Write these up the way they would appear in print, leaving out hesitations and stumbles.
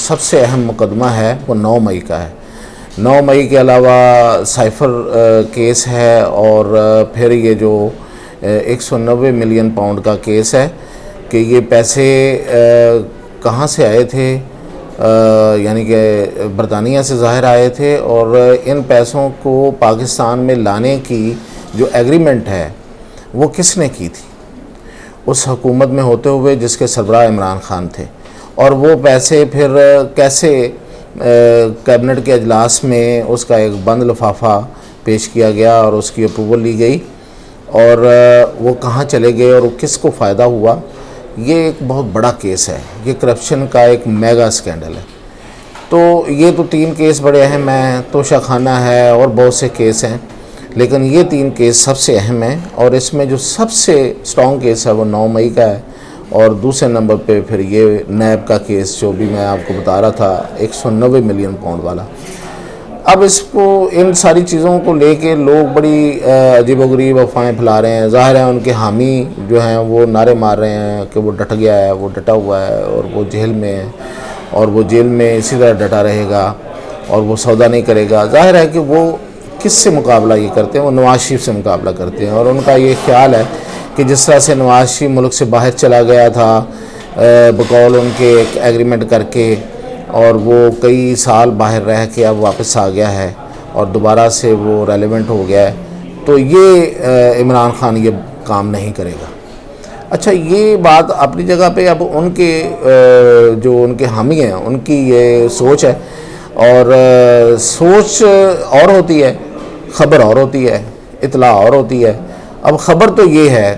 سب سے اہم مقدمہ ہے وہ 9 مئی کا ہے۔ 9 مئی کے علاوہ سائفر کیس ہے، اور پھر یہ جو 190 ملین پاؤنڈ کا کیس ہے کہ یہ پیسے کہاں سے آئے تھے، یعنی کہ برطانیہ سے ظاہر آئے تھے، اور ان پیسوں کو پاکستان میں لانے کی جو ایگریمنٹ ہے وہ کس نے کی تھی، اس حکومت میں ہوتے ہوئے جس کے سربراہ عمران خان تھے، اور وہ پیسے پھر کیسے کیبنٹ کے اجلاس میں اس کا ایک بند لفافہ پیش کیا گیا اور اس کی اپروول لی گئی، اور وہ کہاں چلے گئے اور کس کو فائدہ ہوا۔ یہ ایک بہت بڑا کیس ہے، یہ کرپشن کا ایک میگا اسکینڈل ہے۔ تو یہ تو 3 کیس بڑے اہم ہیں، توشہ خانہ ہے اور بہت سے کیس ہیں، لیکن یہ 3 کیس سب سے اہم ہیں، اور اس میں جو سب سے سٹرونگ کیس ہے وہ 9 مئی کا ہے، اور دوسرے نمبر پہ پھر یہ نیب کا کیس جو بھی میں آپ کو بتا رہا تھا 190 ملین پاؤنڈ والا۔ اب اس کو، ان ساری چیزوں کو لے کے لوگ بڑی عجیب و غریب افواہیں پھیلا رہے ہیں۔ ظاہر ہے ان کے حامی جو ہیں وہ نعرے مار رہے ہیں کہ وہ ڈٹ گیا ہے، وہ ڈٹا ہوا ہے، اور وہ جیل میں ہے، اور وہ جیل میں اسی طرح ڈٹا رہے گا، اور وہ سودا نہیں کرے گا۔ ظاہر ہے کہ وہ کس سے مقابلہ یہ کرتے ہیں، وہ نواز شریف سے مقابلہ کرتے ہیں، اور ان کا یہ خیال ہے کہ جس طرح سے نواز شریف ملک سے باہر چلا گیا تھا بقول ان کے ایک ایگریمنٹ کر کے، اور وہ کئی سال باہر رہ کے اب واپس آ گیا ہے اور دوبارہ سے وہ ریلیونٹ ہو گیا ہے، تو یہ عمران خان یہ کام نہیں کرے گا۔ اچھا، یہ بات اپنی جگہ پہ، اب ان کے جو ان کے حامی ہیں ان کی یہ سوچ ہے، اور سوچ اور ہوتی ہے، خبر اور ہوتی ہے، اطلاع اور ہوتی ہے۔ اب خبر تو یہ ہے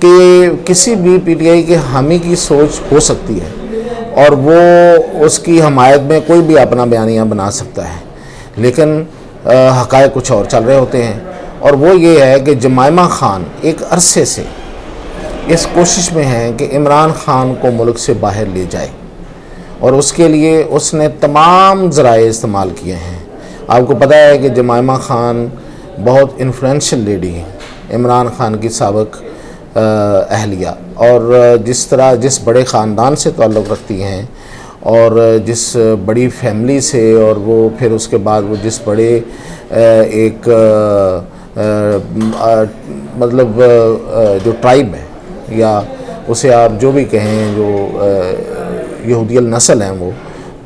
کہ کسی بھی پی ٹی آئی کے حامی کی سوچ ہو سکتی ہے، اور وہ اس کی حمایت میں کوئی بھی اپنا بیانیہ بنا سکتا ہے، لیکن حقائق کچھ اور چل رہے ہوتے ہیں، اور وہ یہ ہے کہ جمائمہ خان ایک عرصے سے اس کوشش میں ہیں کہ عمران خان کو ملک سے باہر لے جائے، اور اس کے لیے اس نے تمام ذرائع استعمال کیے ہیں۔ آپ کو پتہ ہے کہ جمائمہ خان بہت انفلوئنشل لیڈی ہیں، عمران خان کی سابق اہلیہ، اور جس بڑے خاندان سے تعلق رکھتی ہیں، اور جس بڑی فیملی سے، اور وہ پھر اس کے بعد وہ جس بڑے ایک مطلب جو ٹرائب ہے، یا اسے آپ جو بھی کہیں، جو یہودی النسل ہیں وہ،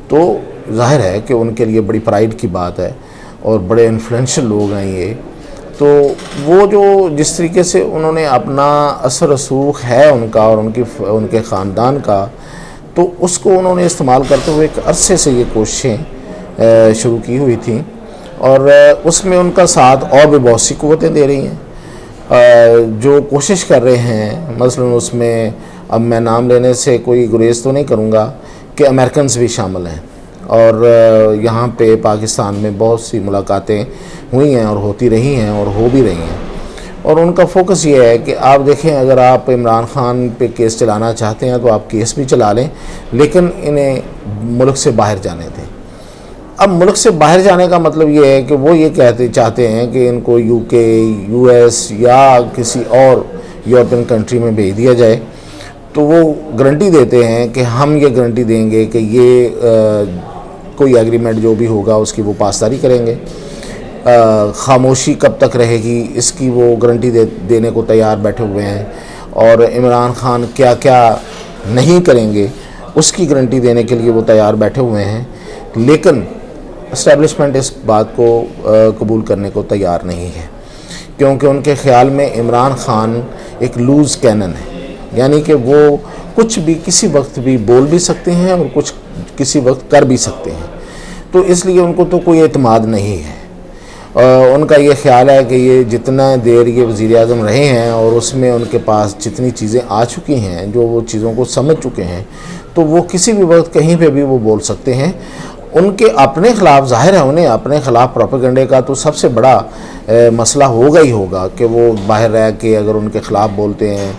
تو ظاہر ہے کہ ان کے لیے بڑی پرائیڈ کی بات ہے، اور بڑے انفلوئنشل لوگ ہیں یہ۔ تو وہ جو جس طریقے سے انہوں نے اپنا اثر رسوخ ہے ان کا، اور ان کے خاندان کا، تو اس کو انہوں نے استعمال کرتے ہوئے ایک عرصے سے یہ کوششیں شروع کی ہوئی تھیں، اور اس میں ان کا ساتھ اور بھی بہت سی قوتیں دے رہی ہیں جو کوشش کر رہے ہیں۔ مثلا اس میں اب میں نام لینے سے کوئی گریز تو نہیں کروں گا کہ امریکنز بھی شامل ہیں، اور یہاں پہ پاکستان میں بہت سی ملاقاتیں ہوئی ہیں اور ہوتی رہی ہیں اور ہو بھی رہی ہیں، اور ان کا فوکس یہ ہے کہ آپ دیکھیں، اگر آپ عمران خان پہ کیس چلانا چاہتے ہیں تو آپ کیس بھی چلا لیں، لیکن انہیں ملک سے باہر جانے دیں۔ اب ملک سے باہر جانے کا مطلب یہ ہے کہ وہ یہ چاہتے ہیں کہ ان کو UK، US یا کسی اور یورپین کنٹری میں بھیج دیا جائے، تو وہ گارنٹی دیتے ہیں کہ ہم یہ گارنٹی دیں گے کہ یہ کوئی ایگریمنٹ جو بھی ہوگا اس کی وہ پاسداری کریں گے، خاموشی کب تک رہے گی اس کی وہ گارنٹی دینے کو تیار بیٹھے ہوئے ہیں، اور عمران خان کیا کیا نہیں کریں گے اس کی گارنٹی دینے کے لیے وہ تیار بیٹھے ہوئے ہیں، لیکن اسٹیبلشمنٹ اس بات کو قبول کرنے کو تیار نہیں ہے، کیونکہ ان کے خیال میں عمران خان ایک لوز کینن ہے، یعنی کہ وہ کچھ بھی کسی وقت بھی بول بھی سکتے ہیں اور کچھ کسی وقت کر بھی سکتے ہیں، تو اس لیے ان کو تو کوئی اعتماد نہیں ہے۔ ان کا یہ خیال ہے کہ یہ جتنا دیر یہ وزیر اعظم رہے ہیں اور اس میں ان کے پاس جتنی چیزیں آ چکی ہیں، جو وہ چیزوں کو سمجھ چکے ہیں، تو وہ کسی بھی وقت کہیں پہ بھی وہ بول سکتے ہیں۔ ان کے اپنے خلاف، ظاہر ہے انہیں اپنے خلاف پروپیگنڈے کا تو سب سے بڑا مسئلہ ہوگا ہی ہوگا کہ وہ باہر رہ کے اگر ان کے خلاف بولتے ہیں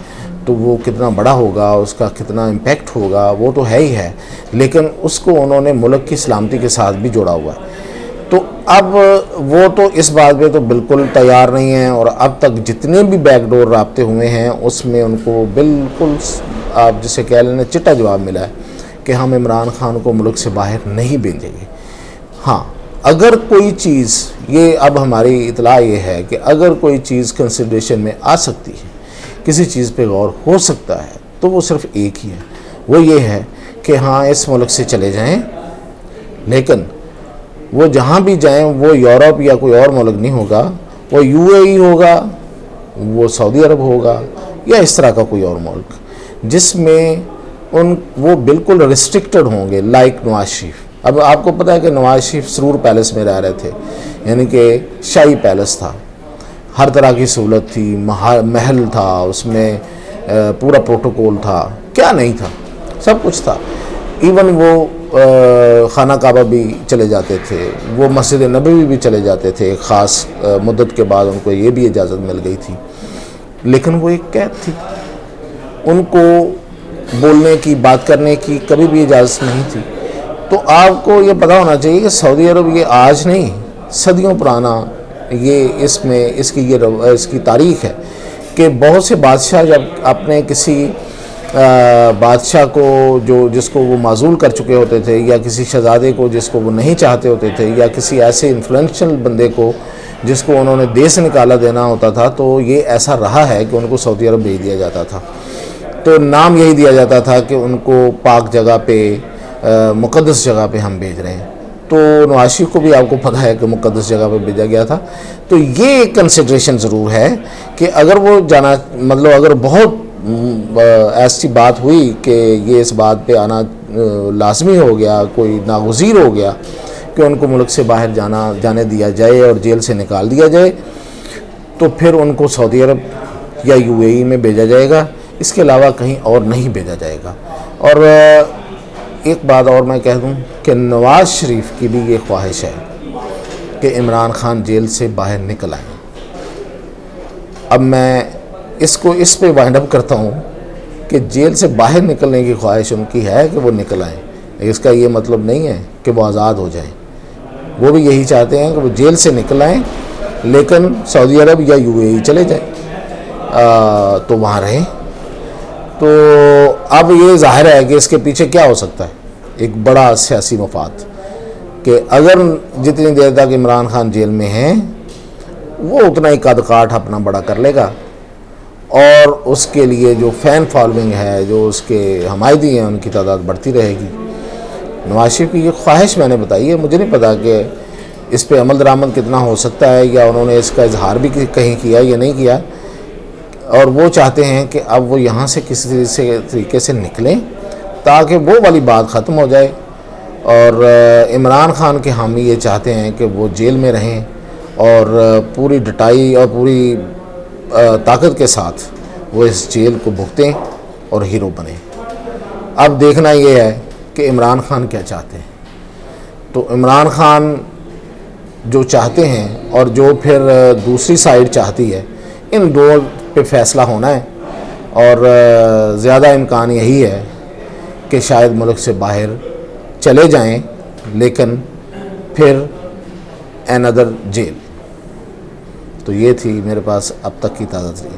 تو وہ کتنا بڑا ہوگا، اس کا کتنا امپیکٹ ہوگا، وہ تو ہے ہی ہے، لیکن اس کو انہوں نے ملک کی سلامتی کے ساتھ بھی جوڑا ہوا ہے۔ تو اب وہ تو اس بات پہ تو بالکل تیار نہیں ہیں، اور اب تک جتنے بھی بیک ڈور رابطے ہوئے ہیں اس میں ان کو بالکل آپ جسے کہہ لیں چٹا جواب ملا ہے کہ ہم عمران خان کو ملک سے باہر نہیں بھیجیں گے۔ ہاں، اگر کوئی چیز، یہ اب ہماری اطلاع یہ ہے کہ اگر کوئی چیز کنسیڈریشن میں آ سکتی ہے، کسی چیز پہ غور ہو سکتا ہے، تو وہ صرف ایک ہی ہے، وہ یہ ہے کہ ہاں اس ملک سے چلے جائیں، لیکن وہ جہاں بھی جائیں وہ یورپ یا کوئی اور ملک نہیں ہوگا، وہ UAE ہوگا، وہ سعودی عرب ہوگا، یا اس طرح کا کوئی اور ملک جس میں وہ بالکل ریسٹرکٹڈ ہوں گے، لائک نواز شریف۔ اب آپ کو پتہ ہے کہ نواز شریف سرور پیلس میں رہ رہے تھے، یعنی کہ شاہی پیلس تھا، ہر طرح کی سہولت تھی، محل تھا، اس میں پورا پروٹوکول تھا، کیا نہیں تھا، سب کچھ تھا۔ ایون وہ خانہ کعبہ بھی چلے جاتے تھے، وہ مسجد نبوی بھی چلے جاتے تھے، ایک خاص مدت کے بعد ان کو یہ بھی اجازت مل گئی تھی، لیکن وہ ایک قید تھی، ان کو بولنے کی، بات کرنے کی کبھی بھی اجازت نہیں تھی۔ تو آپ کو یہ پتہ ہونا چاہیے کہ سعودی عرب یہ آج نہیں، صدیوں پرانا یہ اس کی تاریخ ہے کہ بہت سے بادشاہ جب اپنے کسی بادشاہ کو جس کو وہ معزول کر چکے ہوتے تھے، یا کسی شہزادے کو جس کو وہ نہیں چاہتے ہوتے تھے، یا کسی ایسے انفلوئنشل بندے کو جس کو انہوں نے دیس نکالا دینا ہوتا تھا، تو یہ ایسا رہا ہے کہ ان کو سعودی عرب بھیج دیا جاتا تھا۔ تو نام یہی دیا جاتا تھا کہ ان کو پاک جگہ پہ، مقدس جگہ پہ ہم بھیج رہے ہیں۔ تو نواز شریف کو بھی آپ کو پتہ ہے کہ مقدس جگہ پہ بھیجا گیا تھا۔ تو یہ ایک کنسیڈریشن ضرور ہے کہ اگر وہ جانا، مطلب اگر بہت ایسی بات ہوئی کہ یہ اس بات پہ آنا لازمی ہو گیا، کوئی ناگزیر ہو گیا کہ ان کو ملک سے باہر جانے دیا جائے اور جیل سے نکال دیا جائے، تو پھر ان کو سعودی عرب یا UAE میں بھیجا جائے گا، اس کے علاوہ کہیں اور نہیں بھیجا جائے گا۔ اور ایک بات اور میں کہہ دوں کہ نواز شریف کی بھی یہ خواہش ہے کہ عمران خان جیل سے باہر نکل آئیں۔ اب میں اس پہ وائنڈ اپ کرتا ہوں کہ جیل سے باہر نکلنے کی خواہش ان کی ہے کہ وہ نکل آئیں، اس کا یہ مطلب نہیں ہے کہ وہ آزاد ہو جائیں۔ وہ بھی یہی چاہتے ہیں کہ وہ جیل سے نکل آئیں، لیکن سعودی عرب یا UAE چلے جائیں، تو وہاں رہیں۔ تو اب یہ ظاہر ہے کہ اس کے پیچھے کیا ہو سکتا ہے، ایک بڑا سیاسی مفاد، کہ اگر جتنی دیر تک عمران خان جیل میں ہیں وہ اتنا ہی قد کاٹ اپنا بڑا کر لے گا، اور اس کے لیے جو فین فالوئنگ ہے، جو اس کے حمایتی ہیں، ان کی تعداد بڑھتی رہے گی۔ نواز شریف کی یہ خواہش میں نے بتائی ہے، مجھے نہیں پتا کہ اس پہ عمل درآمد کتنا ہو سکتا ہے، یا انہوں نے اس کا اظہار بھی کہیں کیا یا نہیں کیا، اور وہ چاہتے ہیں کہ اب وہ یہاں سے کسی طریقے سے نکلیں تاکہ وہ والی بات ختم ہو جائے، اور عمران خان کے حامی یہ چاہتے ہیں کہ وہ جیل میں رہیں اور پوری ڈٹائی اور پوری طاقت کے ساتھ وہ اس جیل کو بھگتیں اور ہیرو بنیں۔ اب دیکھنا یہ ہے کہ عمران خان کیا چاہتے ہیں۔ تو عمران خان جو چاہتے ہیں اور جو پھر دوسری سائیڈ چاہتی ہے، ان دو پہ فیصلہ ہونا ہے، اور زیادہ امکان یہی ہے کہ شاید ملک سے باہر چلے جائیں، لیکن پھر another جیل۔ تو یہ تھی میرے پاس اب تک کی تازہ ترین